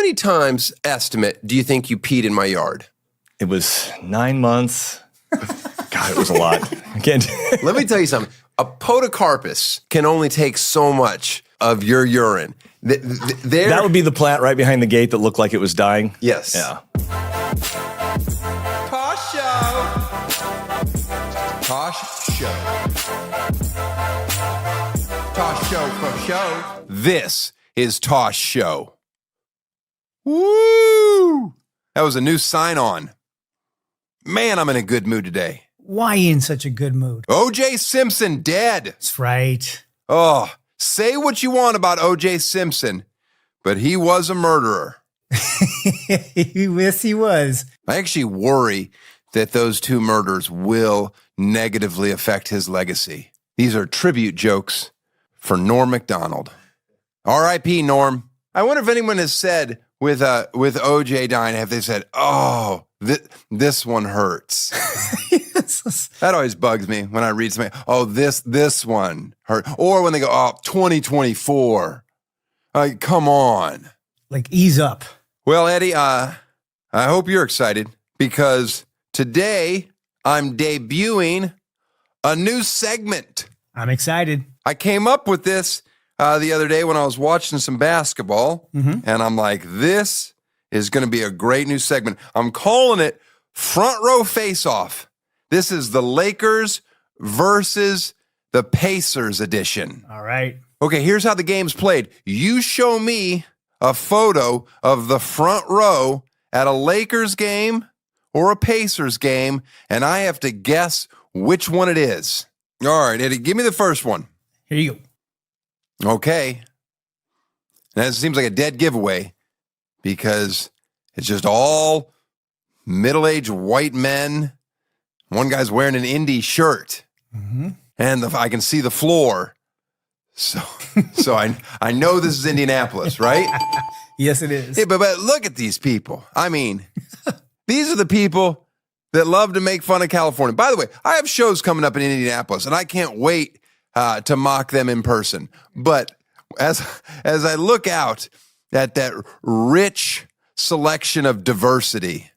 many times, estimate, do you think you peed in my yard? It was 9 months. God, it was a lot. Again, Let me tell you something. A podocarpus can only take so much of your urine. That would be the plant right behind the gate that looked like it was dying. Yes. Yeah. Tosh Show. Tosh Show. Tosh Show for show. This is Tosh Show. Woo! That was a new sign-on. Man, I'm in a good mood today. Why in such a good mood? O.J. Simpson dead. That's right. Oh, say what you want about O.J. Simpson, but he was a murderer. Yes, he was. I actually worry that those two murders will negatively affect his legacy. These are tribute jokes for Norm Macdonald. R.I.P. Norm. I wonder if anyone has said with O.J. dying, have they said, oh, this one hurts. That always bugs me when I read something. Oh, this one hurt. Or when they go, oh, 2024. Like, come on. Like, ease up. Well, Eddie, I hope you're excited because today I'm debuting a new segment. I'm excited. I came up with this the other day when I was watching some basketball, and I'm like, this is going to be a great new segment. I'm calling it Front Row Face-Off. This is the Lakers versus the Pacers edition. All right. Okay, here's how the game's played. You show me a photo of the front row at a Lakers game or a Pacers game, and I have to guess which one it is. All right, Eddie, give me the first one. Here you go. Okay. That seems like a dead giveaway because it's just all middle-aged white men. One guy's wearing an Indy shirt, and I can see the floor. So I know this is Indianapolis, right? Yes, it is. Yeah, but look at these people. I mean, these are the people that love to make fun of California. By the way, I have shows coming up in Indianapolis, and I can't wait to mock them in person. But as I look out at that rich selection of diversity,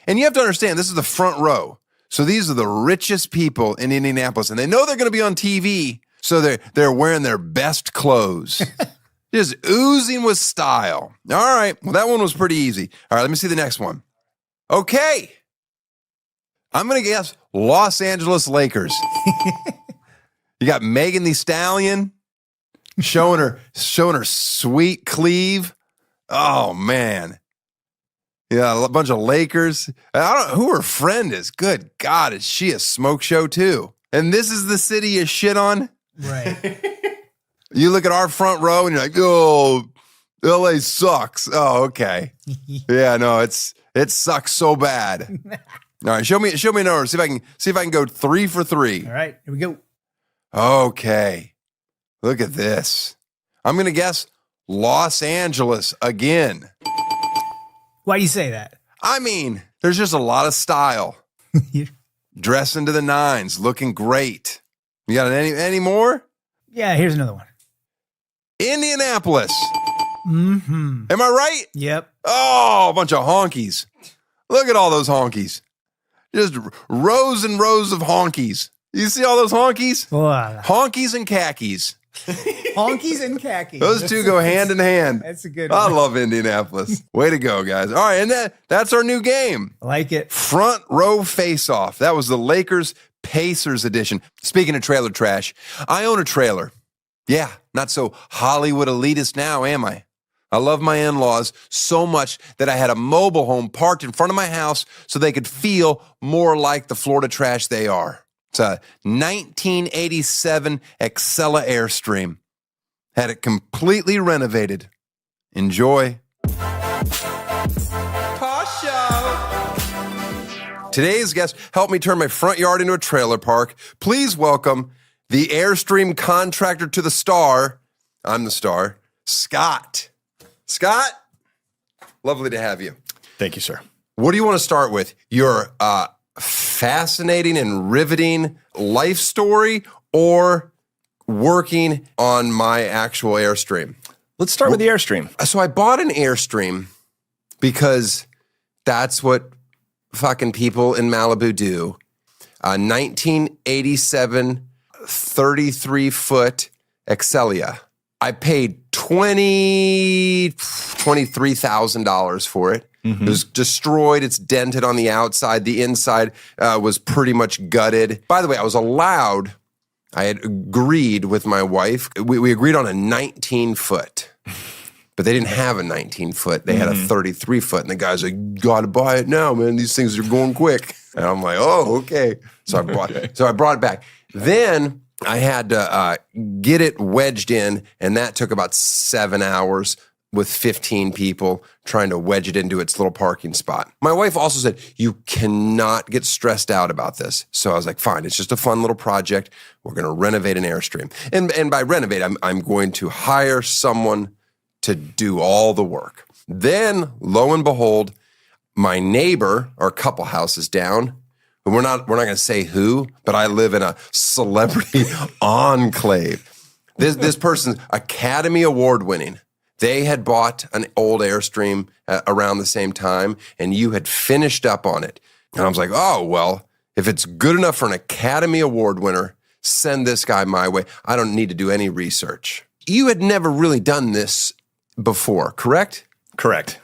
and you have to understand, this is the front row. So these are the richest people in Indianapolis, and they know they're going to be on TV, so they're wearing their best clothes. Just oozing with style. All right. Well, that one was pretty easy. All right, let me see the next one. Okay. I'm going to guess Los Angeles Lakers. You got Megan Thee Stallion showing her sweet cleave. Oh, man. Yeah, a bunch of Lakers. I don't know who her friend is. Good God, is she a smoke show too? And this is the city you shit on? Right. You look at our front row and you're like, oh, LA sucks. Oh, okay. Yeah, no, it sucks so bad. All right, show me a number. See if I can go 3 for 3. All right, here we go. Okay. Look at this. I'm going to guess Los Angeles again. Why do you say that? I mean, there's just a lot of style. Dressing to the nines, looking great. You got any more? Yeah, here's another one. Indianapolis. Mm-hmm. Am I right? Yep. Oh, a bunch of honkies. Look at all those honkies. Just rows and rows of honkies. You see all those honkies? Wow. Honkies and khakis. Honkies and khakis. Those two go hand in hand. That's a good I one. love Indianapolis. Way to go, guys. All right, and that's our new game. I like it. Front Row Face-Off. That was the Lakers Pacers edition. Speaking of trailer trash, I own a trailer. Yeah, not so Hollywood elitist now, am I? I love my in-laws so much that I had a mobile home parked in front of my house so they could feel more like the Florida trash they are. It's a 1987 Excella Airstream. Had it completely renovated. Enjoy. Tosh Show. Today's guest helped me turn my front yard into a trailer park. Please welcome the Airstream contractor to the star. I'm the star. Scott. Scott, lovely to have you. Thank you, sir. What do you want to start with? Your fascinating and riveting life story or working on my actual Airstream? Let's start with the Airstream. So I bought an Airstream because that's what fucking people in Malibu do. 1987 33-foot Excelia. I paid $23,000 for it. It was destroyed. It's dented on the outside. The inside was pretty much gutted. By the way, I had agreed with my wife. We agreed on a 19-foot. But they didn't have a 19-foot. They had a 33-foot. And the guy's like, gotta buy it now, man. These things are going quick. And I'm like, oh, okay. So I brought it back. Then I had to get it wedged in, and that took about 7 hours with 15 people trying to wedge it into its little parking spot. My wife also said, you cannot get stressed out about this. So I was like, fine, it's just a fun little project. We're going to renovate an Airstream. And by renovate, I'm going to hire someone to do all the work. Then, lo and behold, my neighbor, or a couple houses down, and we're not going to say who, but I live in a celebrity enclave. This person's Academy Award winning. They had bought an old Airstream around the same time, and you had finished up on it. And I was like, oh, well, if it's good enough for an Academy Award winner, send this guy my way. I don't need to do any research. You had never really done this before, correct? Correct.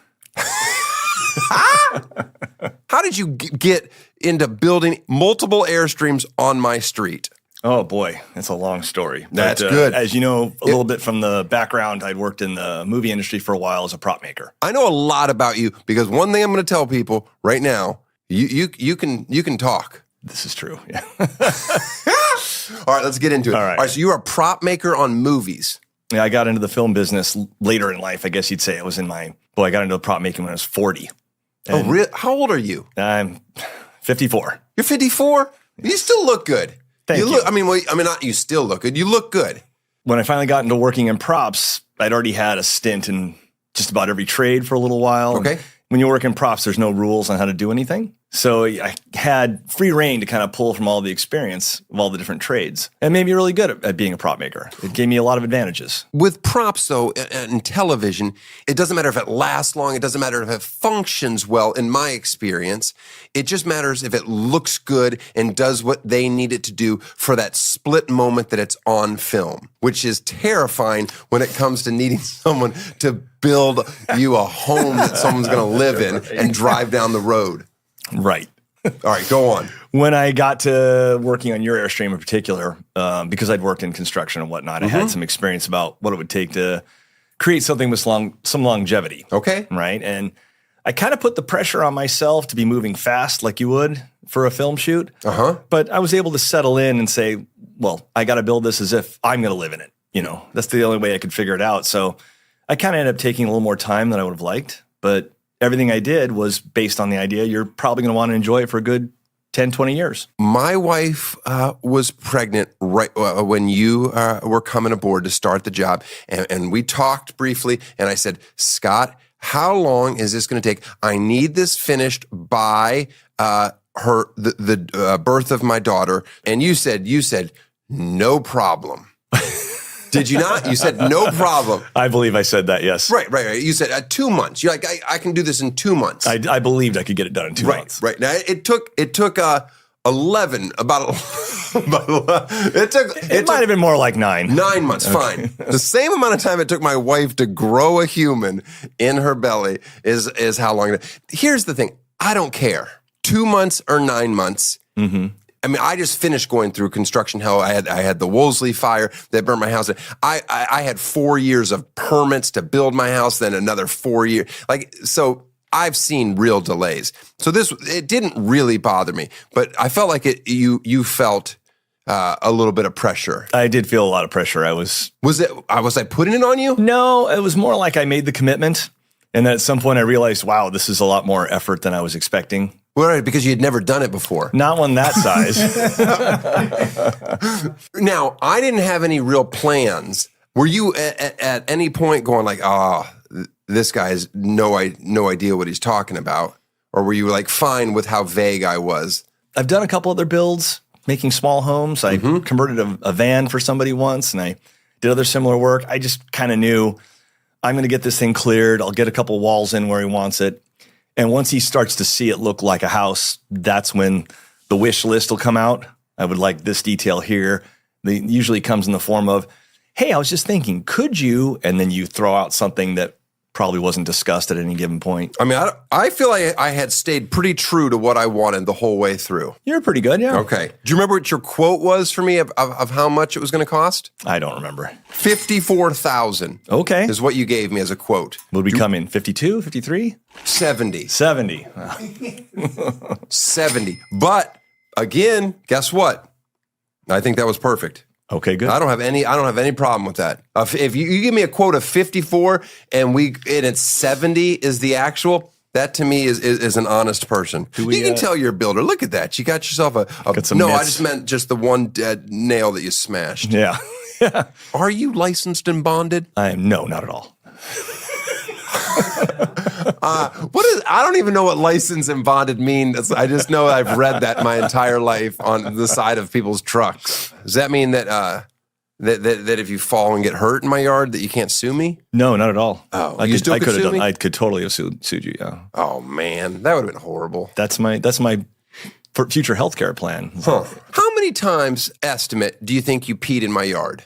How did you get into building multiple Airstreams on my street? Oh, boy. That's a long story. That's good. As you know, a little bit from the background, I'd worked in the movie industry for a while as a prop maker. I know a lot about you because one thing I'm going to tell people right now, you can talk. This is true. Yeah. All right, let's get into it. All right, so you're a prop maker on movies. Yeah, I got into the film business later in life. I guess you'd say I got into prop making when I was 40. Oh, really? How old are you? I'm 54. You're 54? You still look good. Thank you. Not you still look good. You look good. When I finally got into working in props, I'd already had a stint in just about every trade for a little while. Okay. And when you work in props, there's no rules on how to do anything. So I had free reign to kind of pull from all the experience of all the different trades. And made me really good at being a prop maker. It gave me a lot of advantages. With props, though, in television, it doesn't matter if it lasts long. It doesn't matter if it functions well, in my experience. It just matters if it looks good and does what they need it to do for that split moment that it's on film, which is terrifying when it comes to needing someone to build you a home that someone's going to live in and drive down the road. Right. All right, go on. When I got to working on your Airstream in particular, because I'd worked in construction and whatnot, I had some experience about what it would take to create something with some longevity. Okay. Right. And I kind of put the pressure on myself to be moving fast like you would for a film shoot. But I was able to settle in and say, well, I got to build this as if I'm going to live in it. You know, that's the only way I could figure it out. So I kind of ended up taking a little more time than I would have liked. But everything I did was based on the idea you're probably going to want to enjoy it for a good 10, 20 years. My wife was pregnant right when you were coming aboard to start the job. And we talked briefly, and I said, Scott, how long is this going to take? I need this finished by the birth of my daughter. And you said, no problem. Did you not? You said no problem. I believe I said that, yes. Right. You said 2 months. You're like, I can do this in 2 months. I believed I could get it done in 2 months. Right. Now it took 11. It might have been more like 9. 9 months. Okay. Fine. The same amount of time it took my wife to grow a human in her belly is how long. Here's the thing. I don't care. 2 months or 9 months. Mm-hmm. I mean, I just finished going through construction hell. I had the Wolseley fire that burned my house. I had 4 years of permits to build my house, then another 4 years. So I've seen real delays. So it didn't really bother me, but I felt like you felt a little bit of pressure. I did feel a lot of pressure. Was I putting it on you? No, it was more like I made the commitment. And then at some point I realized, wow, this is a lot more effort than I was expecting. Well, right, because you had never done it before. Not one that size. Now, I didn't have any real plans. Were you at any point going like, this guy has no idea what he's talking about? Or were you like fine with how vague I was? I've done a couple other builds, making small homes. I converted a van for somebody once, and I did other similar work. I just kind of knew I'm going to get this thing cleared. I'll get a couple walls in where he wants it. And once he starts to see it look like a house, that's when the wish list will come out. I would like this detail here. It usually comes in the form of, hey, I was just thinking, could you? And then you throw out something that probably wasn't discussed at any given point. I mean, I feel like I had stayed pretty true to what I wanted the whole way through. You're pretty good, yeah. Okay. Do you remember what your quote was for me of how much it was going to cost? I don't remember. $54,000. Okay. Is what you gave me as a quote. Would we come in 52, 53? 70. 70. 70. But again, guess what? I think that was perfect. Okay, good. I don't have any problem with that. If you give me a quote of 54 and it's 70 is the actual, that to me is an honest person. You can tell you're a builder. Look at that. You got yourself a no, I just meant just the one nail that you smashed. Yeah. Are you licensed and bonded? No, not at all. I don't even know what licensed and bonded mean. I just know I've read that my entire life on the side of people's trucks. Does that mean that if you fall and get hurt in my yard that you can't sue me? No, not at all. Oh, I could totally have sued you. Yeah. Oh man, that would have been horrible. That's my future healthcare plan. Huh. How many times estimate do you think you peed in my yard?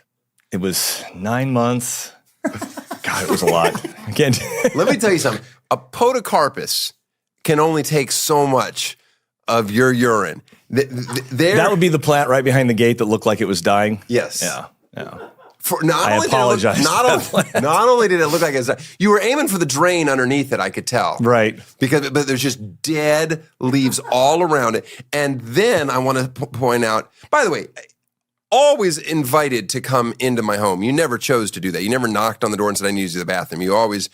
It was 9 months. God, it was a lot. Again, let me tell you something. A podocarpus can only take so much of your urine. That would be the plant right behind the gate that looked like it was dying. Yes. Yeah. I apologize. Not only did it look like it was dying, you were aiming for the drain underneath it, I could tell. Right. But there's just dead leaves all around it. And then I want to point out, by the way, always invited to come into my home. You never chose to do that. You never knocked on the door and said, I need to use the bathroom. You always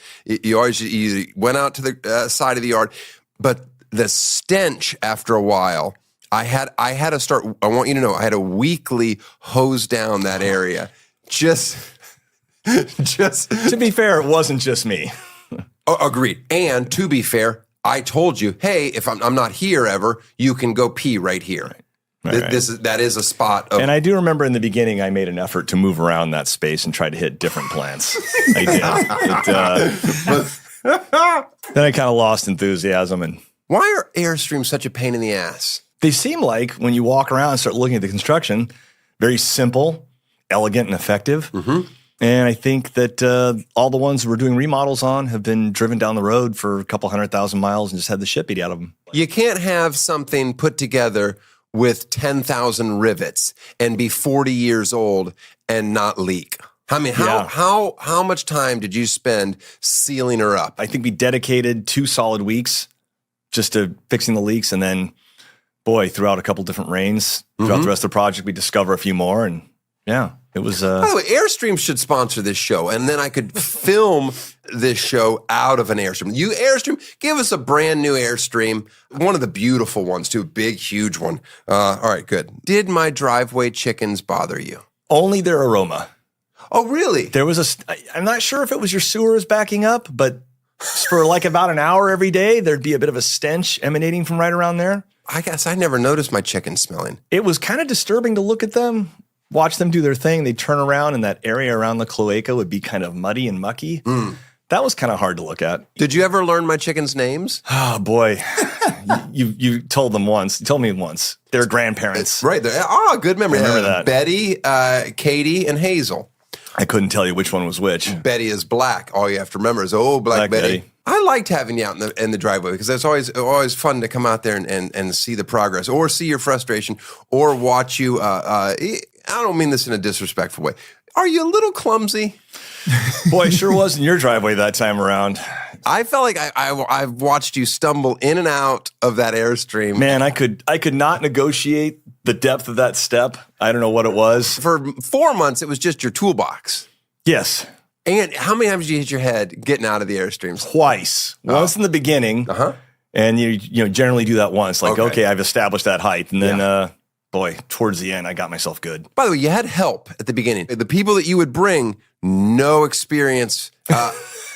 went out to the side of the yard. But the stench after a while, I had to start, I want you to know, I had to weekly hose down that area. Just to be fair, it wasn't just me. Agreed. And to be fair, I told you, hey, if I'm not here ever, you can go pee right here. Right. That is a spot. And I do remember in the beginning, I made an effort to move around that space and try to hit different plants. I did. Then I kind of lost enthusiasm. And why are Airstream such a pain in the ass? They seem like when you walk around and start looking at the construction, very simple, elegant, and effective. Mm-hmm. And I think that all the ones we're doing remodels on have been driven down the road for a couple 100,000 miles and just had the shit beat out of them. You can't have something put together with 10,000 rivets and be 40 years old and not leak. I mean, how much time did you spend sealing her up? I think we dedicated 2 solid weeks just to fixing the leaks. And then, boy, throughout a couple different rains, throughout the rest of the project, we discover a few more. And yeah, it was... By the way, Airstream should sponsor this show. And then I could film this show out of an Airstream. You, Airstream, give us a brand new Airstream. One of the beautiful ones, too. Big, huge one. All right, good. Did my driveway chickens bother you? Only their aroma. Oh, really? There was I'm not sure if it was your sewers backing up, but for like about an hour every day, there'd be a bit of a stench emanating from right around there. I guess I never noticed my chickens smelling. It was kind of disturbing to look at them, watch them do their thing. They'd turn around and that area around the cloaca would be kind of muddy and mucky. That was kind of hard to look at. Did you ever learn my chickens' names? Oh, boy. you told them once. You told me once. Their grandparents. Right. Good memory. I remember that. Betty, Katie, and Hazel. I couldn't tell you which one was which. Betty is black. All you have to remember is, Black Betty. I liked having you out in the driveway because it's always fun to come out there and see the progress or see your frustration or watch you. I don't mean this in a disrespectful way. Are you a little clumsy? Boy, it sure was in your driveway that time around. I felt like I've watched you stumble in and out of that Airstream. Man, I could not negotiate the depth of that step. I don't know what it was. For 4 months, it was just your toolbox. Yes. And how many times did you hit your head getting out of the Airstreams? Twice. Once in the beginning. And you generally do that once. Like, okay, I've established that height. And then, boy, towards the end, I got myself good. By the way, you had help at the beginning. The people that you would bring, no experience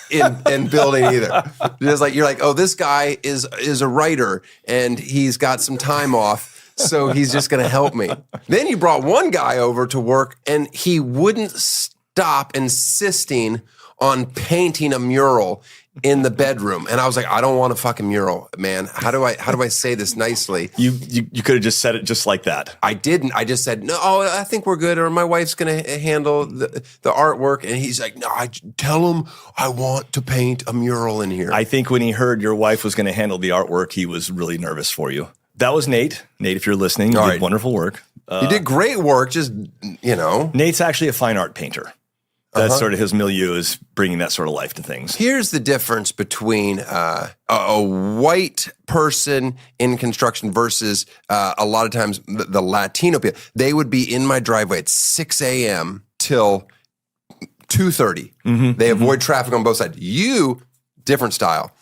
in building either. Just like you're like, this guy is a writer and he's got some time off. So he's just going to help me. Then you brought one guy over to work and he wouldn't stop insisting on painting a mural in the bedroom. And I was like, I don't want a fucking mural, man. How do I say this nicely? You could have just said it just like that. I didn't. I just said, no, I think we're good. Or my wife's going to handle the artwork. And he's like, no, I tell him I want to paint a mural in here. I think when he heard your wife was going to handle the artwork, he was really nervous for you. That was Nate. Nate, if you're listening, you did wonderful work. You did great work. Just, Nate's actually a fine art painter. That's sort of his milieu, is bringing that sort of life to things. Here's the difference between a white person in construction versus a lot of times the Latino people. They would be in my driveway at 6 a.m. till 2:30. They avoid traffic on both sides. You, different style.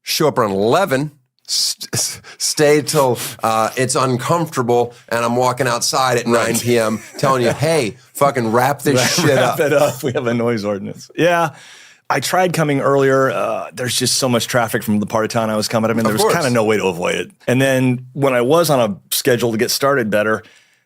Show up around 11. Stay till it's uncomfortable, and I'm walking outside at 9 p.m. telling you, hey, fucking wrap this shit up. Wrap it up. We have a noise ordinance. Yeah. I tried coming earlier. There's just so much traffic from the part of town I was coming up in. There was kind of no way to avoid it. And then when I was on a schedule to get started better,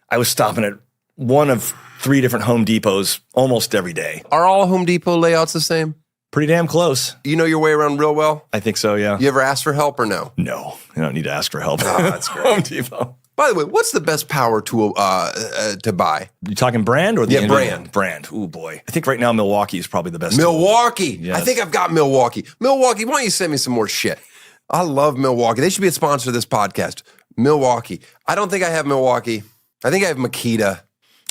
I was stopping at one of 3 different Home Depots almost every day. Are all Home Depot layouts the same? Pretty damn close. You know your way around real well? I think so, yeah. You ever ask for help or no? No, I don't need to ask for help. Oh, that's great. Home Depot. By the way, what's the best power tool to buy? You talking brand or the brand? Brand. Oh boy. I think right now Milwaukee is probably the best. Milwaukee. Yes. I think I've got Milwaukee. Milwaukee, why don't you send me some more shit? I love Milwaukee. They should be a sponsor of this podcast. Milwaukee. I don't think I have Milwaukee. I think I have Makita.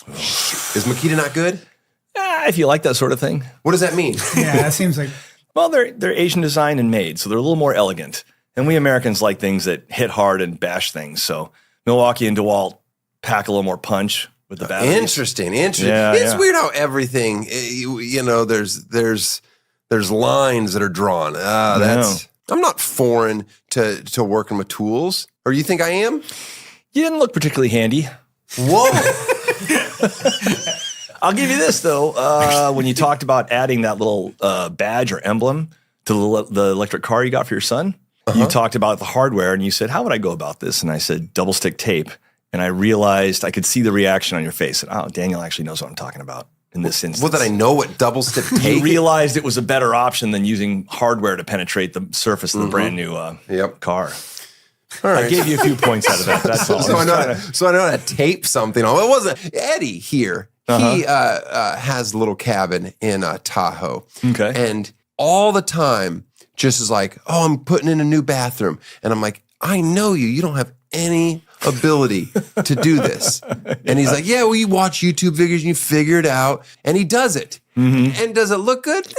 Is Makita not good? If you like that sort of thing. What does that mean? Yeah, that seems like. Well, they're Asian designed and made, so they're a little more elegant. And we Americans like things that hit hard and bash things. So Milwaukee and DeWalt pack a little more punch with the batteries. Interesting. Yeah, it's weird how everything, there's lines that are drawn. I'm not foreign to working with tools. Or you think I am? You didn't look particularly handy. Whoa. I'll give you this, though. When you talked about adding that little badge or emblem to the electric car you got for your son, you talked about the hardware, and you said, how would I go about this? And I said, double stick tape. And I realized I could see the reaction on your face. And, oh, Daniel actually knows what I'm talking about in this instance. Well, did I know what double stick tape? You realized it was a better option than using hardware to penetrate the surface of the brand new car. All right. I gave you a few points out of that. That's all. So I know how to tape something. It wasn't Eddie here. He has a little cabin in Tahoe. Okay. And all the time just is like, oh, I'm putting in a new bathroom. And I'm like, I know you. You don't have any ability to do this. And he's like, yeah, well, you watch YouTube videos and you figure it out. And he does it. And does it look good?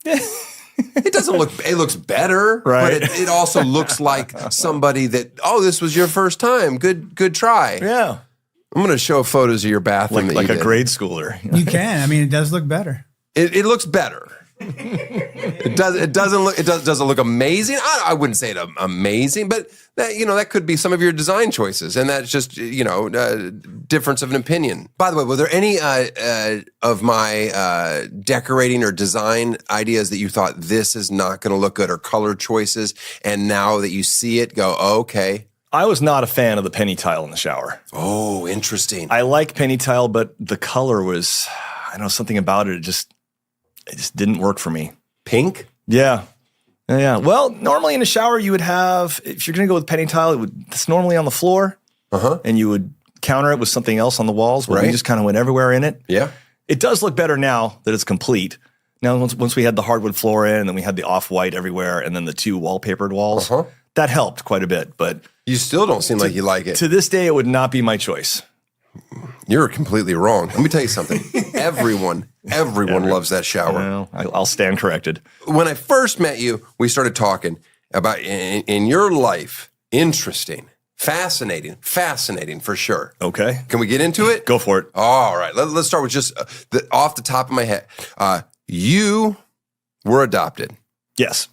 It doesn't look, it looks better, right? But it also looks like somebody that, oh, this was your first time. Good try. Yeah. I'm going to show photos of your bathroom. Like a grade schooler. You can. I mean, it does look better. It looks better. It doesn't look amazing. I wouldn't say it amazing, but that could be some of your design choices, and that's just difference of an opinion. By the way, were there any of my decorating or design ideas that you thought this is not going to look good, or color choices, and now that you see it, go, oh, okay. I was not a fan of the penny tile in the shower. Oh, interesting. I like penny tile, but the color was, I don't know, something about it. It just didn't work for me. Pink? Yeah. Well, normally in a shower, you would have, if you're going to go with penny tile, it's normally on the floor, and you would counter it with something else on the walls. But we just kind of went everywhere in it. Yeah. It does look better now that it's complete. Now, once we had the hardwood floor in, and then we had the off-white everywhere, and then the 2 wallpapered walls, that helped quite a bit. But you still don't seem like you like it. To this day, it would not be my choice. You're completely wrong. Let me tell you something. Everyone loves that shower. Well, I'll stand corrected. When I first met you, we started talking about in your life. Interesting. Fascinating for sure. Okay. Can we get into it? Go for it. All right. Let's start with just off the top of my head. You were adopted. Yes.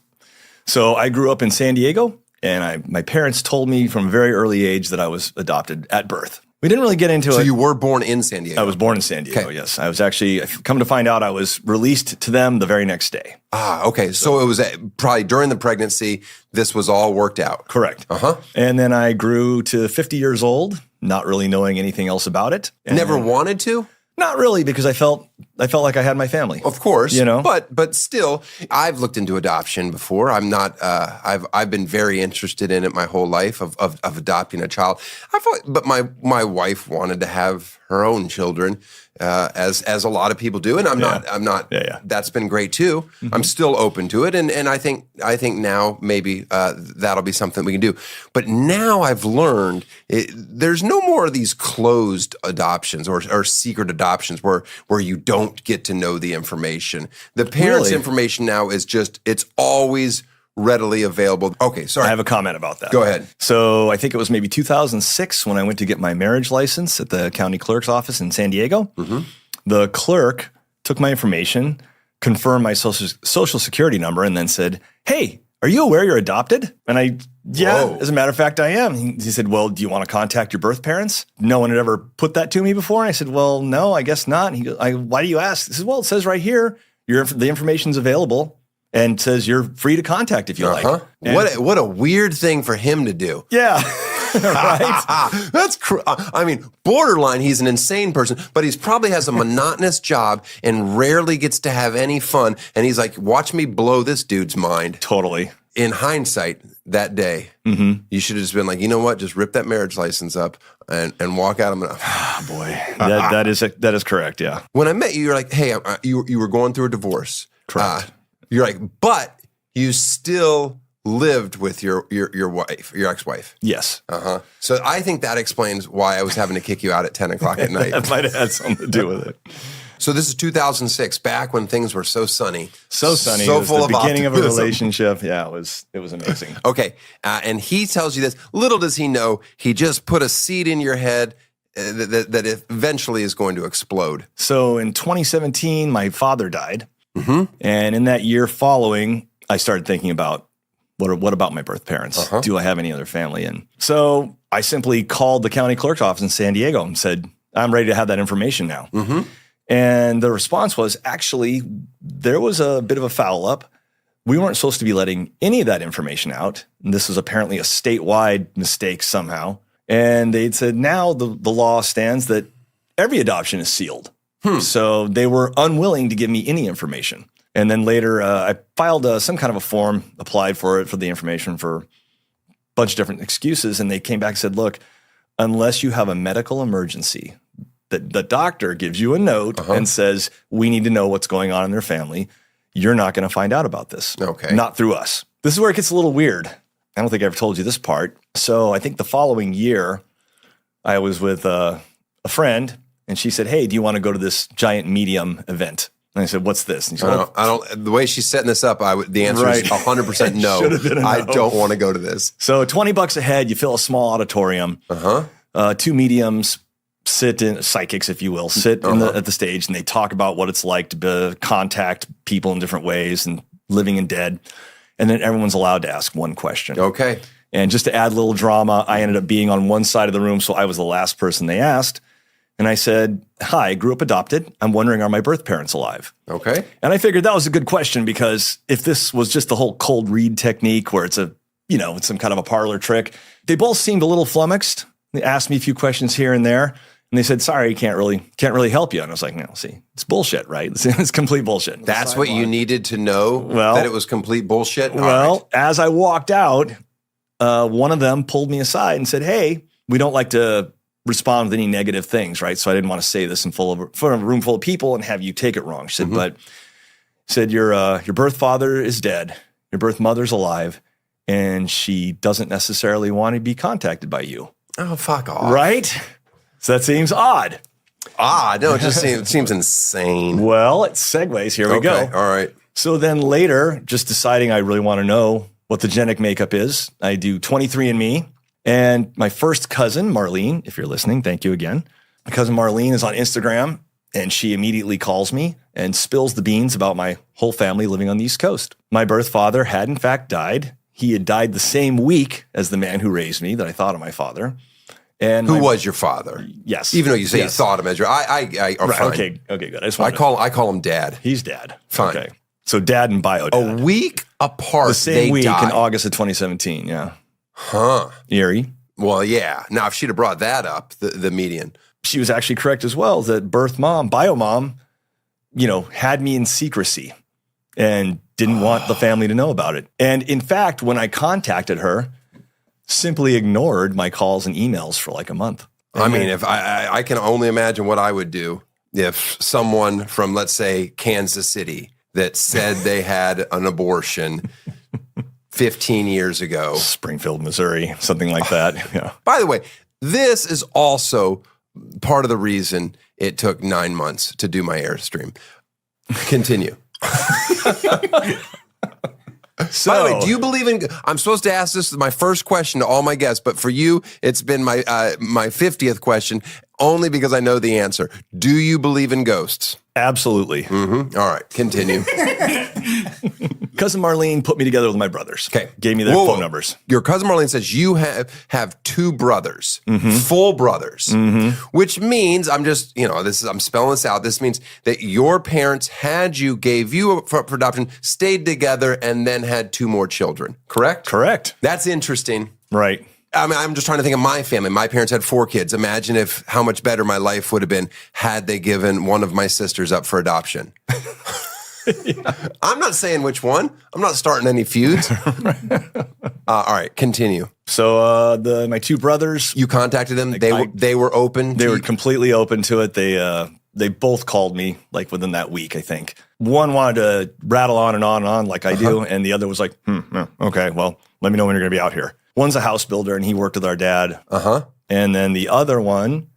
So I grew up in San Diego, and my parents told me from a very early age that I was adopted at birth. We didn't really get into it. So you were born in San Diego? I was born in San Diego, yes. I was actually, come to find out, I was released to them the very next day. Ah, okay. So it was probably during the pregnancy, this was all worked out. Correct. And then I grew to 50 years old, not really knowing anything else about it. Never wanted to? Not really, because I felt I felt like I had my family. Of course, you know, but still, I've looked into adoption before. I'm not. I've been very interested in it my whole life of adopting a child. But my wife wanted to have her own children, as a lot of people do, and I'm not. Yeah. That's been great too. Mm-hmm. I'm still open to it, and I think now maybe that'll be something we can do. But now I've learned there's no more of these closed adoptions or secret adoptions where you don't get to know the information. The parents' information now is it's always readily available. Okay, sorry. I have a comment about that. Go ahead. So I think it was maybe 2006 when I went to get my marriage license at the county clerk's office in San Diego. Mm-hmm. The clerk took my information, confirmed my social security number, and then said, "Hey, are you aware you're adopted?" And Whoa. As a matter of fact, I am. He said, "Well, do you want to contact your birth parents?" No one had ever put that to me before. And I said, "Well, no, I guess not." And he goes, "Why do you ask?" He said, "Well, it says right here, the information's available and says you're free to contact if you like." And What a weird thing for him to do. Yeah. Right? That's I mean, borderline, he's an insane person, but he's probably has a monotonous job and rarely gets to have any fun. And he's like, watch me blow this dude's mind. Totally. In hindsight, that day, you should have just been like, you know what? Just rip that marriage license up and walk out. Oh, boy. That is correct, yeah. When I met you, you're like, hey, you were going through a divorce. Correct. You're like, but you still lived with your wife, your ex-wife. Yes. So I think that explains why I was having to kick you out at 10 o'clock at night. That might have had something to do with it. So this is 2006, back when things were so sunny. So sunny. So it was full the of beginning optimism. of a relationship. Yeah, it was amazing. Okay. And he tells you this. Little does he know, he just put a seed in your head that eventually is going to explode. So in 2017, my father died. Mm-hmm. And in that year following, I started thinking about, what about my birth parents? Do I have any other family? And so I simply called the county clerk's office in San Diego and said, I'm ready to have that information now. Mm-hmm. And the response was, actually, there was a bit of a foul up. We weren't supposed to be letting any of that information out. And this was apparently a statewide mistake somehow. And they'd said, now the law stands that every adoption is sealed. So they were unwilling to give me any information. And then later, I filed some kind of a form, applied for the information for a bunch of different excuses. And they came back and said, look, unless you have a medical emergency, the doctor gives you a note and says, we need to know what's going on in their family, you're not going to find out about this. Okay. Not through us. This is where it gets a little weird. I don't think I ever told you this part. So I think the following year, I was with a friend, and she said, hey, do you want to go to this giant medium event? And I said, what's this? And she said, I don't. The way she's setting this up, the answer is 100% no. No. I don't want to go to this. So $20 a head, you fill a small auditorium. Two mediums sit in, psychics, if you will, sit at the stage, and they talk about what it's like to contact people in different ways and living and dead. And then everyone's allowed to ask one question. Okay. And just to add a little drama, I ended up being on one side of the room, so I was the last person they asked. And I said, hi, I grew up adopted. I'm wondering, are my birth parents alive? Okay. And I figured that was a good question, because if this was just the whole cold read technique where it's it's some kind of a parlor trick, they both seemed a little flummoxed. They asked me a few questions here and there, and they said, sorry, can't really help you. And I was like, no, see, it's bullshit, right? It's complete bullshit. That's what you needed to know, that it was complete bullshit? Well, as I walked out, one of them pulled me aside and said, hey, we don't like to respond with any negative things, right? So I didn't want to say this in front of a room full of people and have you take it wrong. She said, your birth father is dead, your birth mother's alive, and she doesn't necessarily want to be contacted by you. Oh, fuck off. Right? So that seems odd. No, it just seems insane. Well, it segues. Here we go. All right. So then later, just deciding I really want to know what the genetic makeup is, I do 23andMe. And my first cousin, Marlene, if you're listening, thank you again. My cousin Marlene is on Instagram, and she immediately calls me and spills the beans about my whole family living on the East Coast. My birth father had, in fact, died. He had died the same week as the man who raised me that I thought of my father. And who was your father? Yes. Even though you say you thought him as your, right, fine. Okay, good. I call him Dad. He's Dad. Fine. Okay. So Dad and bio Dad. A week apart. The same week in August of 2017. Yeah. Eerie. Well, yeah. Now, if she'd have brought that up, the median. She was actually correct as well, that birth mom, bio mom, had me in secrecy and didn't want the family to know about it. And in fact, when I contacted her, simply ignored my calls and emails for like a month. I mean, if I can only imagine what I would do if someone from, let's say, Kansas City that said they had an abortion 15 years ago. Springfield, Missouri, something like that. Yeah. By the way, this is also part of the reason it took 9 months to do my Airstream. Continue. So, by the way, do you believe in? I'm supposed to ask this as my first question to all my guests, but for you, it's been my 50th question, only because I know the answer. Do you believe in ghosts? Absolutely. Mm-hmm. All right, continue. Cousin Marlene put me together with my brothers. Okay, gave me their phone numbers. Your cousin Marlene says you have two brothers, full brothers, which means I'm spelling this out. This means that your parents gave you for adoption, stayed together, and then had two more children. Correct? Correct. That's interesting. Right. I mean, I'm just trying to think of my family. My parents had 4 kids. Imagine how much better my life would have been had they given one of my sisters up for adoption. Yeah. I'm not saying which one. I'm not starting any feuds. All right, continue. So my two brothers, you contacted them. They were open. They were completely open to it. They both called me like within that week, I think. One wanted to rattle on and on and on like I do, and the other was like, okay, well, let me know when you're going to be out here. One's a house builder, and he worked with our dad. And then the other one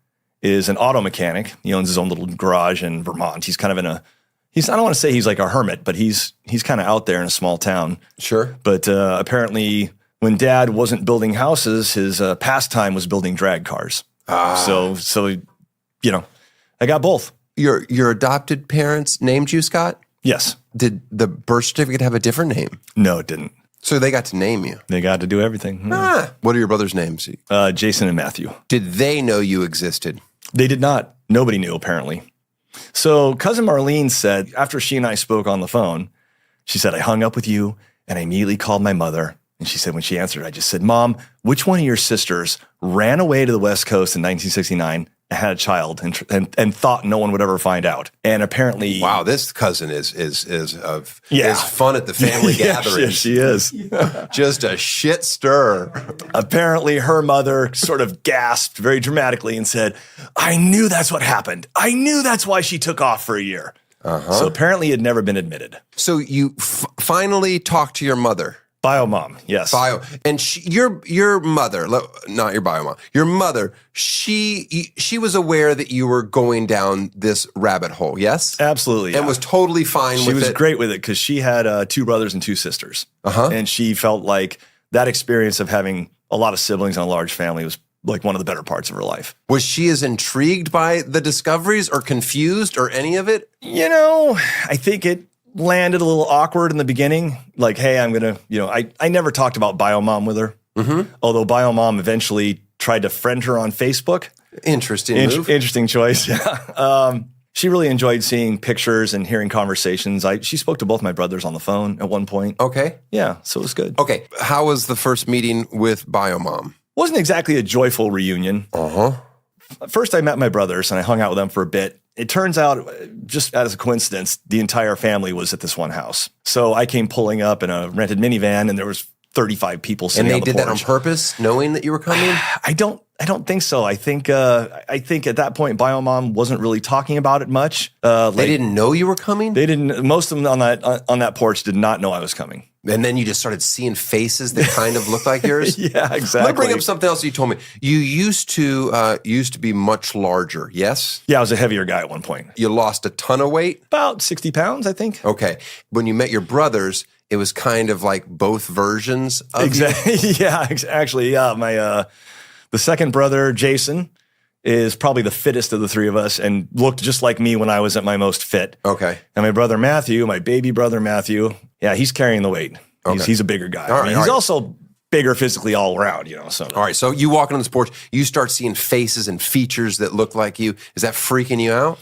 is an auto mechanic. He owns his own little garage in Vermont. He's kind of I don't want to say he's like a hermit, but he's kind of out there in a small town. Sure. But apparently when dad wasn't building houses, his pastime was building drag cars. So I got both. Your adopted parents named you Scott? Yes. Did the birth certificate have a different name? No, it didn't. So they got to name you. They got to do everything. What are your brothers' names? Jason and Matthew. Did they know you existed? They did not. Nobody knew, apparently. So cousin Marlene said, after she and I spoke on the phone, she said, I hung up with you and I immediately called my mother. And she said, when she answered, I just said, Mom, which one of your sisters ran away to the West Coast in 1969 and had a child and thought no one would ever find out? And apparently, wow, this cousin is fun at the family gatherings. Yes, she is. Just a shit stir. Apparently, her mother sort of gasped very dramatically and said, I knew that's what happened. I knew that's why she took off for a year. So apparently, it had never been admitted. So you finally talked to your mother. Bio mom, yes. And your mother, not your bio mom, your mother, she was aware that you were going down this rabbit hole, yes? Absolutely. And was totally fine with it. She was great with it because she had 2 brothers and 2 sisters. And she felt like that experience of having a lot of siblings and a large family was like one of the better parts of her life. Was she as intrigued by the discoveries or confused or any of it? I think it landed a little awkward in the beginning. Like, hey, I'm going to, I never talked about Biomom with her. Although Biomom eventually tried to friend her on Facebook. Interesting move. Interesting choice, yeah. She really enjoyed seeing pictures and hearing conversations. She spoke to both my brothers on the phone at one point. Okay. Yeah, so it was good. Okay. How was the first meeting with Biomom? Wasn't exactly a joyful reunion. First, I met my brothers and I hung out with them for a bit. It turns out, just as a coincidence, the entire family was at this one house. So I came pulling up in a rented minivan, and there was 35 people sitting on the porch. And they did that on purpose, knowing that you were coming? I don't think so. I think at that point, Biomom wasn't really talking about it much. They didn't know you were coming? They didn't. Most of them on that porch did not know I was coming. And then you just started seeing faces that kind of looked like yours? Yeah, exactly. Let me bring up something else you told me. You used to be much larger, yes? Yeah, I was a heavier guy at one point. You lost a ton of weight? About 60 pounds, I think. Okay. When you met your brothers, it was kind of like both versions of exactly. Yeah, actually, yeah. The second brother, Jason, is probably the fittest of the 3 of us and looked just like me when I was at my most fit. Okay. And my brother Matthew, my baby brother Matthew, yeah, he's carrying the weight. He's a bigger guy. He's also bigger physically all around, So all right. So you walking on this porch, you start seeing faces and features that look like you. Is that freaking you out?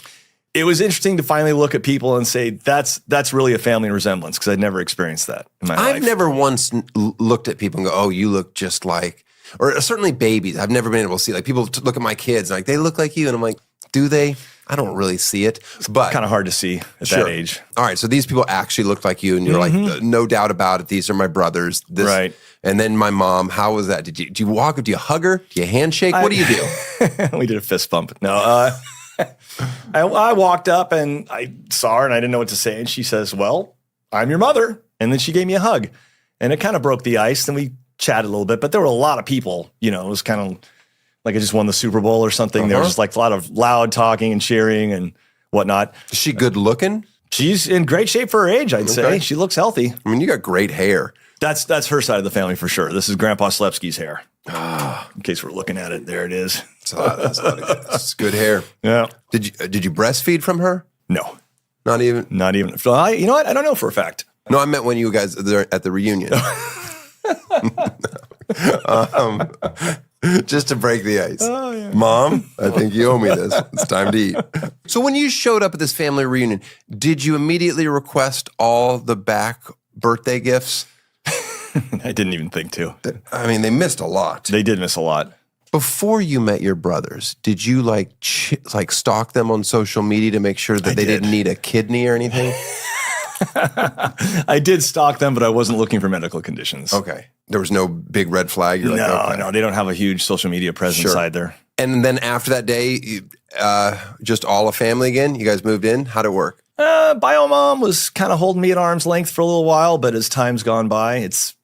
It was interesting to finally look at people and say, that's really a family resemblance, because I'd never experienced that in my life. I've never once looked at people and go, oh, you look just like, or certainly babies. I've never been able to see, like people look at my kids and like, they look like you. And I'm like, Do they? I don't really see it, but Kind of hard to see at that age. All right, so these people actually looked like you, and you're like, no doubt about it. These are my brothers. Right. And then my mom. How was that? Do you walk? Do you hug her? Do you handshake? What do you do? We did a fist bump. No, I walked up and I saw her and I didn't know what to say. And she says, "Well, I'm your mother." And then she gave me a hug, and it kind of broke the ice. And we chatted a little bit, but there were a lot of people. It was kind of like I just won the Super Bowl or something. There was just like a lot of loud talking and cheering and whatnot. Is she good looking? She's in great shape for her age, I'd say. She looks healthy. I mean, you got great hair. That's her side of the family for sure. This is Grandpa Slepsky's hair. In case we're looking at it, there it is. It's good hair. Yeah. Did you breastfeed from her? No, Not even. you know what? I don't know for a fact. No, I meant when you guys were at the reunion. Just to break the ice. Oh, yeah. Mom, I think you owe me this. It's time to eat. So when you showed up at this family reunion, did you immediately request all the back birthday gifts? I didn't even think to. I mean, they missed a lot. They did miss a lot. Before you met your brothers, did you like stalk them on social media to make sure that they didn't need a kidney or anything? I did stalk them, but I wasn't looking for medical conditions. Okay. There was no big red flag? You're No, they don't have a huge social media presence either. And then after that day, just all a family again? You guys moved in? How'd it work? Bio mom was kind of holding me at arm's length for a little while, but as time's gone by, it's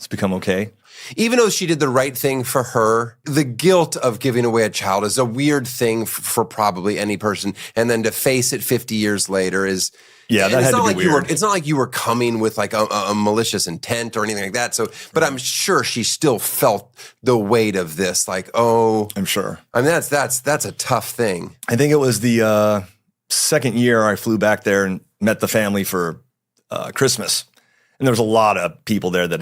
become okay. Even though she did the right thing for her, the guilt of giving away a child is a weird thing for probably any person. And then to face it 50 years later is... Yeah, that had to be weird. It's not like you were coming with like a malicious intent or anything like that. So, but I'm sure she still felt the weight of this. Like, oh, I'm sure. I mean, that's a tough thing. I think it was the second year I flew back there and met the family for Christmas, and there was a lot of people there that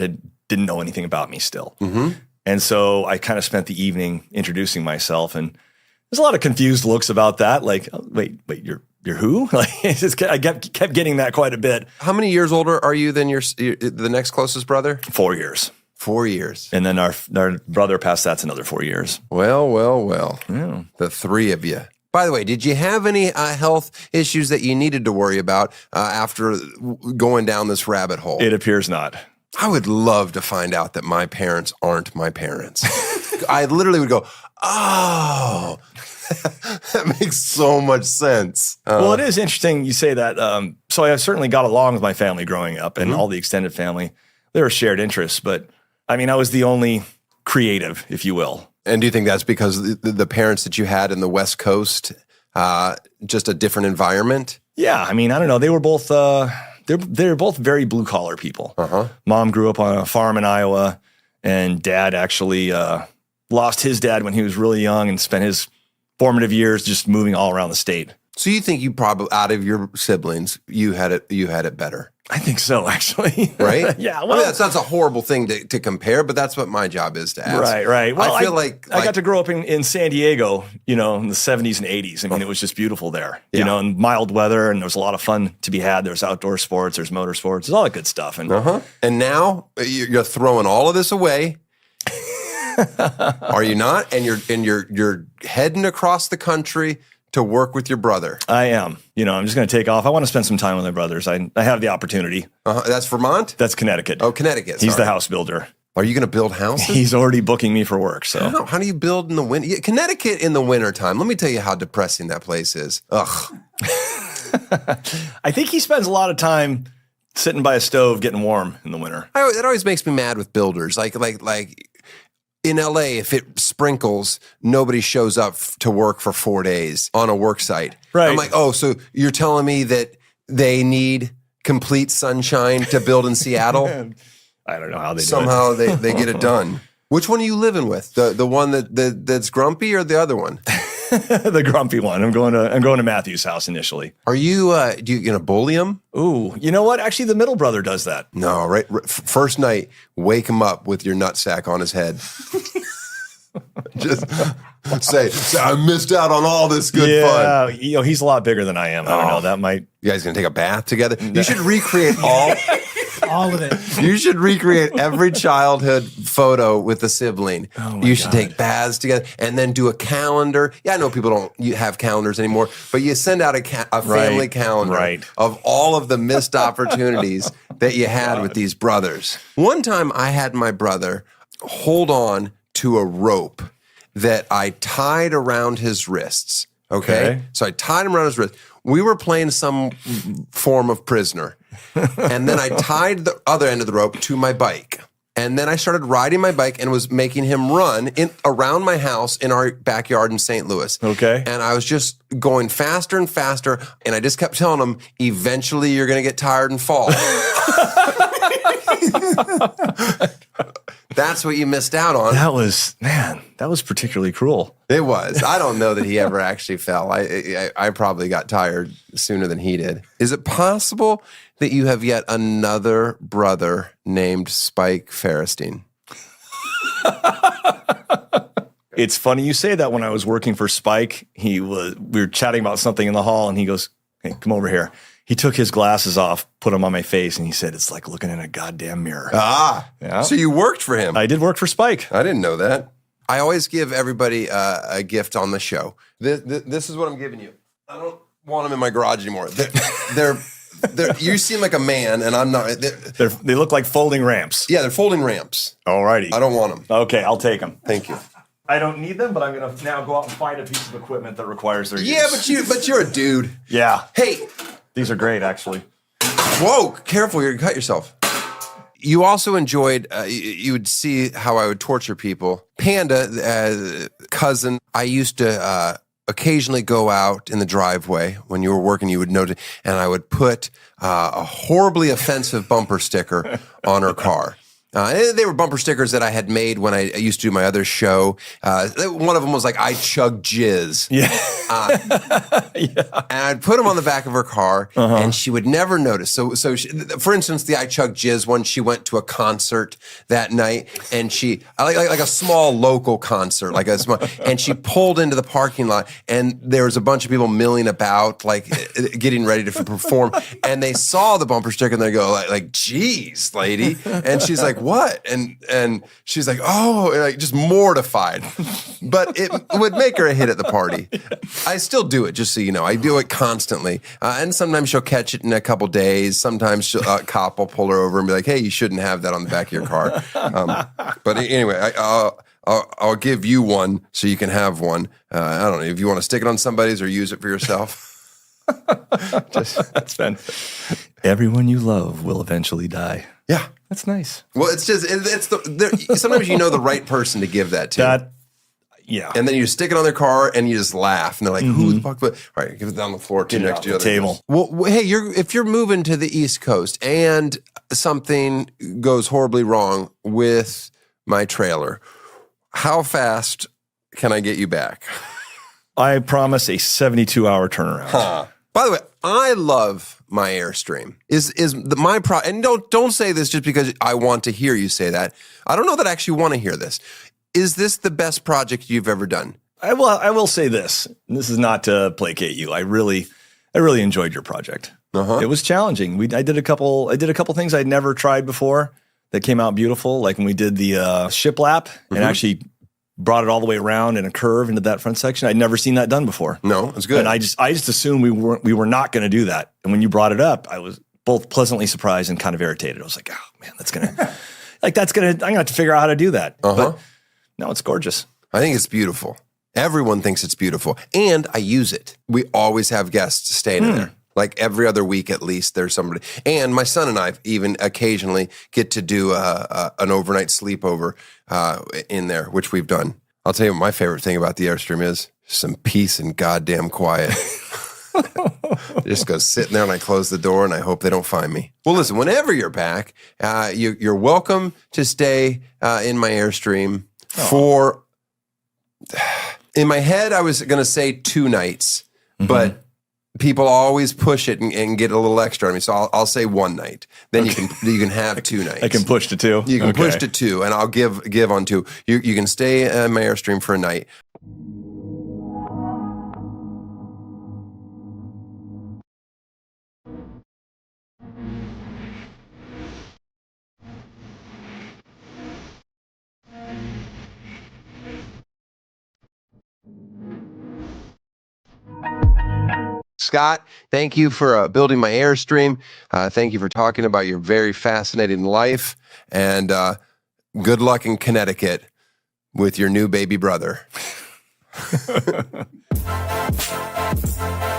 didn't know anything about me still. Mm-hmm. And so I kind of spent the evening introducing myself, and there's a lot of confused looks about that. Like, oh, wait, you're who? Like, I kept getting that quite a bit. How many years older are you than the next closest brother? 4 years. 4 years. And then our brother past that's another 4 years. Well. Yeah. The three of you. By the way, did you have any health issues that you needed to worry about after going down this rabbit hole? It appears not. I would love to find out that my parents aren't my parents. I literally would go, oh, that makes so much sense. Well, it is interesting you say that. So I certainly got along with my family growing up and all the extended family. There were shared interests, but I mean, I was the only creative, if you will. And do you think that's because the parents that you had in the West Coast, just a different environment? Yeah, I mean, I don't know. They were both they're both very blue collar people. Uh-huh. Mom grew up on a farm in Iowa, and Dad actually lost his dad when he was really young and spent his formative years just moving all around the state. So you think you probably, out of your siblings, you had it better? I think so, actually. Right? Yeah. Well, I mean, that's a horrible thing to compare, but that's what my job is to ask. Right. Well, I feel like I got to grow up in San Diego, in the 70s and 80s. I mean, it was just beautiful there, and mild weather, and there was a lot of fun to be had. There's outdoor sports, there's motorsports, there's all that good stuff. And And now you're throwing all of this away. Are you not? And you're heading across the country to work with your brother. I am. I'm just going to take off. I want to spend some time with my brothers. I have the opportunity. That's Vermont? That's Connecticut. Oh, Connecticut. He's the house builder. Are you going to build houses? He's already booking me for work. So how do you build in the winter? Yeah, Connecticut in the wintertime. Let me tell you how depressing that place is. Ugh. I think he spends a lot of time sitting by a stove getting warm in the winter. That always makes me mad with builders. Like in LA, if it sprinkles, nobody shows up to work for 4 days on a work site. Right. I'm like, oh, so you're telling me that they need complete sunshine to build in Seattle? I don't know how they Somehow do it. they get it done. Which one are you living with? The one that's grumpy or the other one? The grumpy one. I'm going to Matthew's house initially. Are you gonna bully him? Ooh, you know what? Actually, the middle brother does that. No, right. First night, wake him up with your nutsack on his head. Just say, I missed out on all this good fun. Yeah, he's a lot bigger than I am. I don't know. That might. You guys gonna take a bath together? You should recreate all All of it. You should recreate every childhood photo with a sibling. Oh my You should God. take baths together and then do a calendar. Yeah, I know people don't have calendars anymore, but you send out a family Right, calendar right. of all of the missed opportunities that you had with these brothers. One time I had my brother hold on to a rope that I tied around his wrists. Okay? So I tied him around his wrist. We were playing some form of prisoner. And then I tied the other end of the rope to my bike. And then I started riding my bike and was making him run around my house in our backyard in St. Louis. Okay. And I was just going faster and faster. And I just kept telling him, eventually you're going to get tired and fall. That's what you missed out on. That was particularly cruel. It was. I don't know that he ever actually fell. I probably got tired sooner than he did. Is it possible that you have yet another brother named Spike Ferrestein? It's funny you say that. When I was working for Spike, we were chatting about something in the hall, and he goes, "Hey, come over here." He took his glasses off, put them on my face, and he said, "It's like looking in a goddamn mirror." Yeah. So you worked for him. I did work for Spike. I didn't know that. I always give everybody a gift on the show. This is what I'm giving you. I don't want them in my garage anymore. You seem like a man, and I'm not. They look like folding ramps. Yeah, they're folding ramps. Alrighty. I don't want them. Okay, I'll take them. Thank you. I don't need them, but I'm going to now go out and find a piece of equipment that requires their use. Yeah, but you're a dude. Yeah. Hey. These are great, actually. Whoa, careful, you're going to cut yourself. You also enjoyed, you would see how I would torture people. Panda, cousin, I used to occasionally go out in the driveway when you were working, you would notice, and I would put a horribly offensive bumper sticker on her car. They were bumper stickers that I had made when I used to do my other show. One of them was like, "I chug jizz." Yeah. And I'd put them on the back of her car, and she would never notice. So she, for instance, the "I chug jizz" one, she went to a concert that night, and like a small local concert, and she pulled into the parking lot, and there was a bunch of people milling about, like getting ready to perform, and they saw the bumper sticker, and they go like, "Geez, lady," and she's like, "What?" And she's like, "Oh," like just mortified. But it would make her a hit at the party. I still do it, just so you know. I do it constantly. And sometimes she'll catch it in a couple days. Sometimes a cop will pull her over and be like, "Hey, you shouldn't have that on the back of your car." But anyway, I'll give you one so you can have one. I don't know if you want to stick it on somebody's or use it for yourself. That's fun. Everyone you love will eventually die. Yeah. That's nice. Well, it's just, sometimes you know the right person to give that to. Yeah. And then you stick it on their car and you just laugh. And they're like, "Who the fuck?" All right, give it down the floor Get it next off to the the table. Well, hey, if you're moving to the East Coast and something goes horribly wrong with my trailer, how fast can I get you back? I promise a 72-hour turnaround. By the way, I love my Airstream. And don't say this just because I want to hear you say that. I don't know that I actually want to hear this. Is this the best project you've ever done? I will say this. This is not to placate you. I really enjoyed your project. It was challenging. I did a couple things I'd never tried before that came out beautiful. Like when we did the shiplap and actually brought it all the way around in a curve into that front section. I'd never seen that done before. No, it's good. And I just assumed we were not going to do that. And when you brought it up, I was both pleasantly surprised and kind of irritated. I was like, "Oh man, I'm going to have to figure out how to do that." But no, it's gorgeous. I think it's beautiful. Everyone thinks it's beautiful. And I use it. We always have guests staying in there. Like every other week at least, there's somebody. And my son and I even occasionally get to do an overnight sleepover in there, which we've done. I'll tell you what my favorite thing about the Airstream is: some peace and goddamn quiet. Just go sitting there and I close the door and I hope they don't find me. Well, listen, whenever you're back, you're welcome to stay in my Airstream for, in my head, I was going to say 2 nights, but people always push it and get a little extra on me. So I'll say 1 night. Then you can have 2 nights. I can push to 2. You can push to 2, and I'll give on 2. You can stay in my Airstream for a night. Scott, thank you for building my Airstream. Thank you for talking about your very fascinating life. And good luck in Connecticut with your new baby brother.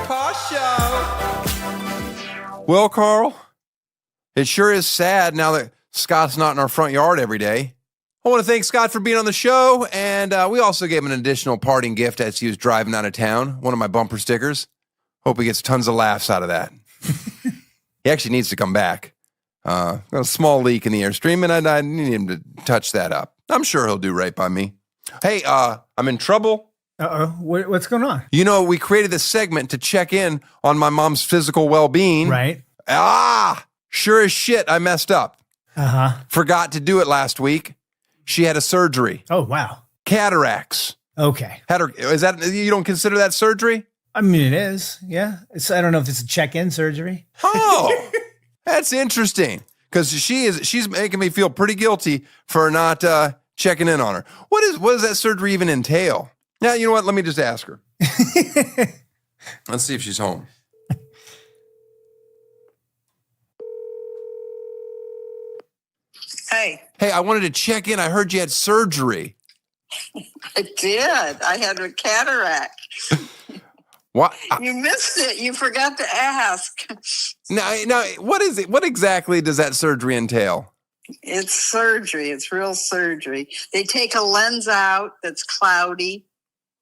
Tosh Show. Well, Carl, it sure is sad now that Scott's not in our front yard every day. I want to thank Scott for being on the show, and we also gave him an additional parting gift as he was driving out of town, one of my bumper stickers. Hope he gets tons of laughs out of that. He actually needs to come back. Got a small leak in the Airstream, and I need him to touch that up. I'm sure he'll do right by me. Hey, I'm in trouble. Uh-oh. What's going on? You know, we created this segment to check in on my mom's physical well-being. Right. Sure as shit, I messed up. Uh-huh. Forgot to do it last week. She had a surgery. Oh, wow. Cataracts. Okay. Is that, you don't consider that surgery? I mean, it is. Yeah. I don't know if it's a check-in surgery. Oh, that's interesting. Because she's making me feel pretty guilty for not checking in on her. What does that surgery even entail? Now, you know what? Let me just ask her. Let's see if she's home. Hey, I wanted to check in. I heard you had surgery. I did. I had a cataract. What? You missed it. You forgot to ask. Now, what is it? What exactly does that surgery entail? It's surgery. It's real surgery. They take a lens out that's cloudy,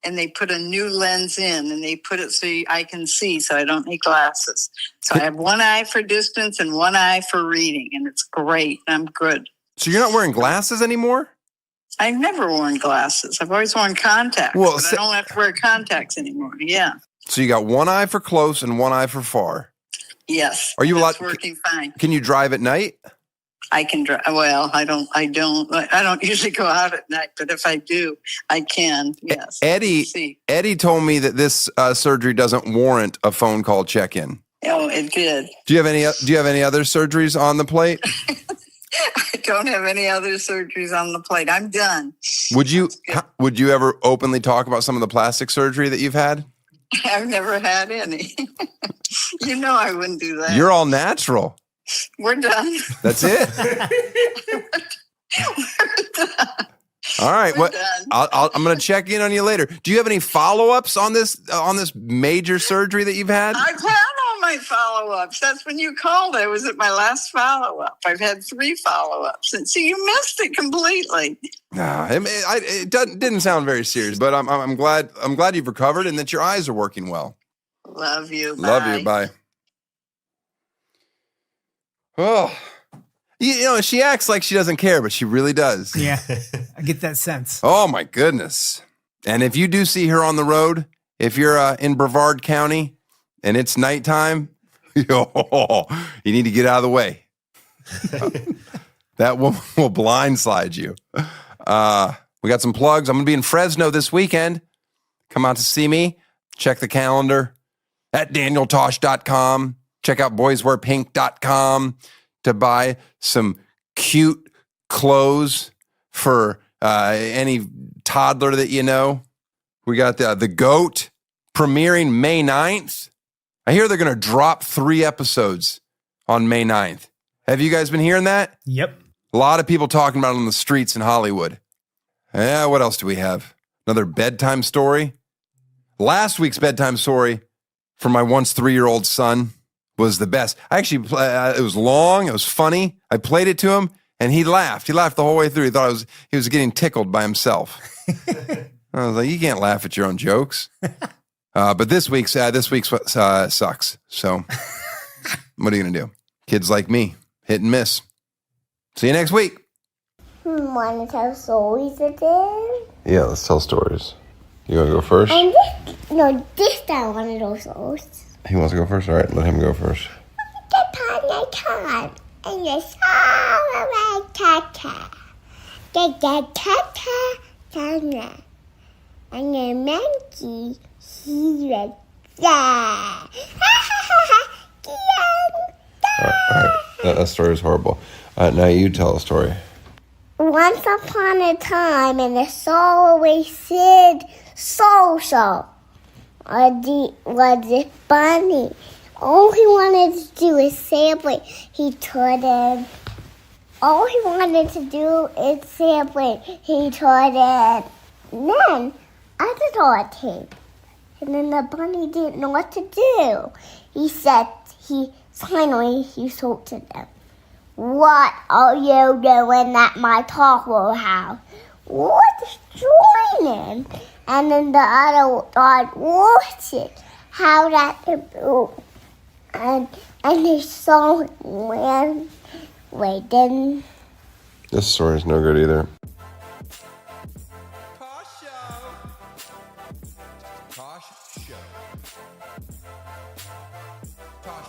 and they put a new lens in, and they put it so I can see, so I don't need glasses. So I have one eye for distance and one eye for reading, and it's great. I'm good. So you're not wearing glasses anymore? I've never worn glasses. I've always worn contacts, but I don't have to wear contacts anymore. Yeah. So you got one eye for close and one eye for far. Yes. Are you allowed? Working fine. Can you drive at night? I can drive. Well, I don't usually go out at night, but if I do, I can. Yes. Eddie told me that this surgery doesn't warrant a phone call check-in. Oh, it did. Do you have any other surgeries on the plate? I don't have any other surgeries on the plate. I'm done. Would you ever openly talk about some of the plastic surgery that you've had? I've never had any. You know I wouldn't do that. You're all natural. We're done. That's it. We're done. All right. We're done. I'm going to check in on you later. Do you have any follow-ups on this major surgery that you've had? I've had all my follow-ups. That's when you called. I was at my last follow-up. I've had 3 follow-ups, and so you missed it completely. It didn't sound very serious, but I'm glad you've recovered and that your eyes are working well. Love you. Love you. Bye. Oh, you know, she acts like she doesn't care, but she really does. Yeah, I get that sense. Oh, my goodness. And if you do see her on the road, if you're in Brevard County and it's nighttime, you need to get out of the way. That will blindside you. We got some plugs. I'm going to be in Fresno this weekend. Come out to see me. Check the calendar at danieltosh.com. Check out boyswearpink.com to buy some cute clothes for any toddler that you know. We got the GOAT premiering May 9th. I hear they're going to drop 3 episodes on May 9th. Have you guys been hearing that? Yep. A lot of people talking about it on the streets in Hollywood. Yeah, what else do we have? Another bedtime story. Last week's bedtime story for my once 3-year-old son was the best. I actually, it was long. It was funny. I played it to him, and he laughed. He laughed the whole way through. He thought he was getting tickled by himself. I was like, you can't laugh at your own jokes. But this week's sucks. So what are you going to do? Kids like me, hit and miss. See you next week. Want to tell stories again? Yeah, let's tell stories. You want to go first? This time I want to go first. He wants to go first? All right, let him go first. The time and the song of my tata. The tata and the monkey, he was there. All right. That story is horrible. Now you tell a story. Once upon a time in the Solway Sid Soul Show. was a bunny. All he wanted to do is celebrate. He couldn't. All he wanted to do is celebrate. He couldn't. And then I saw a tape. And then the bunny didn't know what to do. He finally spoke to them. What are you doing at my taco house? What's joining? And then the other dog watched it. How that and they saw him ran away. Then This story's no good either. Tosh Show.